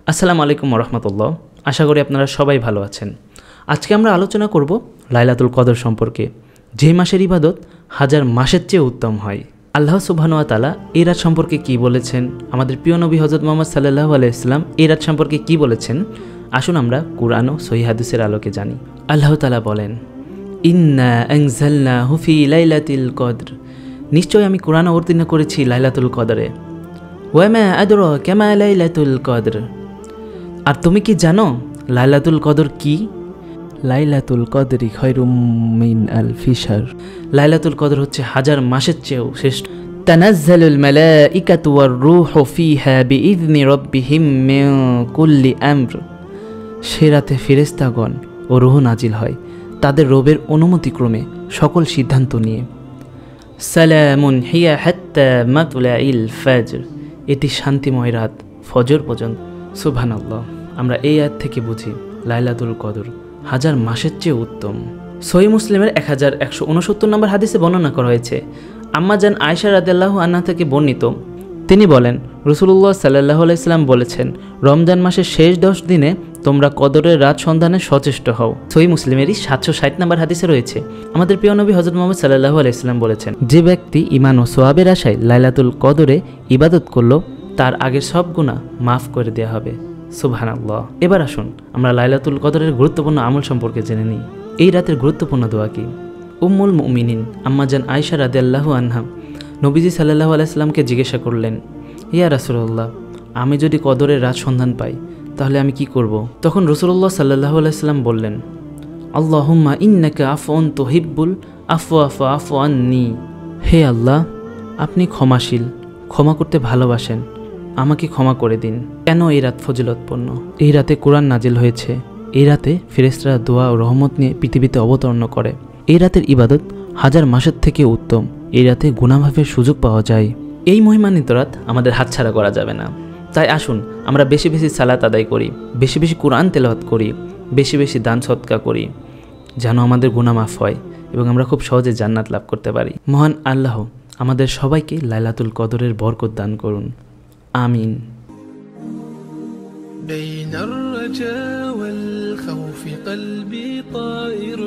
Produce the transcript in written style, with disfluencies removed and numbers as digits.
আসসালামু আলাইকুম রহমতুল্লাহ। আশা করি আপনারা সবাই ভালো আছেন। আজকে আমরা আলোচনা করব লাইলাতুল কদর সম্পর্কে, যে মাসের ইবাদত হাজার মাসের চেয়ে উত্তম হয়। আল্লাহ সুবহানাহু ওয়া তাআলা এই রাত সম্পর্কে কী বলেছেন, আমাদের প্রিয় নবী হযরত মুহাম্মদ সাল্লাল্লাহু আলাইহি ওয়াসাল্লাম এই রাত সম্পর্কে কী বলেছেন, আসুন আমরা কুরআন ও সহিহ হাদিসের আলোকে জানি। আল্লাহ তাআলা বলেন, ইন্না আনজালনাহু ফি লাইলাতিল কদর, নিশ্চয় আমি কুরআন অবতীর্ণ করেছি লাইলাতুল কদরে। ওয়া মা আদরাকা মা লাইলাতুল কদর, আর তুমি কি জানো লাইলাতুল কদর কি? লাইলাতুল কদরি খায়রুম মিন আলফি শাহর, লাইলাতুল কদর হচ্ছে হাজার মাসের চেয়েও শ্রেষ্ঠ। তানাজ্জালুল মালাইকাতু ওয়ার রূহু ফিহা বিইذনি রাব্বিহিম মিন কুল্লি আমর, সে রাতে ফেরেশতাগণ ও রূহ নাজিল হয় তাদের রবের অনুমতিক্রমে সকল সিদ্ধান্ত নিয়ে। সালামুন হিয়া হাত্তা মাতলাইল ফাজর, এটি শান্তিময় রাত ফজর পর্যন্ত। সুবহানাল্লাহ। আমরা এই আয়াত থেকে বুঝি লাইলাতুল কদর হাজার মাসের চেয়ে উত্তম। সহিহ মুসলিমের 1169 নম্বর হাদিসে বর্ণনা করা হয়েছে, আম্মা জান আয়েশা রাদিয়াল্লাহু আনহা থেকে বর্ণিত, তিনি বলেন, রাসূলুল্লাহ সাল্লাল্লাহু আলাইহি ওয়াসাল্লাম বলেছেন, রমজান মাসের শেষ 10 দিনে তোমরা কদরের রাত সন্ধানে সচেষ্ট হও। সহিহ মুসলিমেরই 760 নম্বর হাদিসে রয়েছে, আমাদের প্রিয় নবী হযরত মুহাম্মদ সাল্লাল্লাহু আলাইহি ওয়াসাল্লাম বলেছেন, যে ব্যক্তি ঈমান ও সওয়াবের আশায় লাইলাতুল কদরে ইবাদত করলো তার আগের সব গুনাহ মাফ করে দেওয়া হবে। সুবহানাল্লাহ। এবার আসুন আমরা লাইলাতুল কদরের গুরুত্বপূর্ণ আমল সম্পর্কে জেনে নিই। এই রাতের গুরুত্বপূর্ণ দোয়া কি? উম্মুল মুমিনিন আম্মা জান আয়েশা রাদিয়াল্লাহু আনহা নবীজি সাল্লাল্লাহু আলাইহি সাল্লামকে জিজ্ঞাসা করলেন, ইয়া রাসূলুল্লাহ, আমি যদি কদরের রাত সন্ধান পাই তাহলে আমি কি করব? তখন রাসূলুল্লাহ সাল্লাল্লাহু আলাইহি সাল্লাম বললেন, আল্লাহুম্মা ইন্নাকা আফউন তুহিব্বুল আফওয়া ফাআফু আন্নী, হে আল্লাহ, আপনি ক্ষমাশীল, ক্ষমা করতে ভালোবাসেন, আমাকে ক্ষমা করে দিন। কেন এই রাত ফজিলতপূর্ণ? এই রাতে কোরআন নাজিল হয়েছে। এই রাতে ফেরেশতারা দোয়া ও রহমত নিয়ে পৃথিবীতে অবতরণ করে। এই রাতের ইবাদত হাজার মাসের থেকে উত্তম। এই রাতে গুনাহ মাফের সুযোগ পাওয়া যায়। এই মহিমান্বিত রাত আমাদের হাতছাড়া করা যাবে না। তাই আসুন আমরা বেশি বেশি সালাত আদায় করি, বেশি বেশি কোরআন তেলাওয়াত করি, বেশি বেশি দান সদকা করি, যেন আমাদের গুনাহ মাফ হয় এবং আমরা খুব সহজে জান্নাত লাভ করতে পারি। মহান আল্লাহ আমাদের সবাইকে লাইলাতুল কদরের বরকত দান করুন। آمين. بين الرجاء والخوف قلبي طائر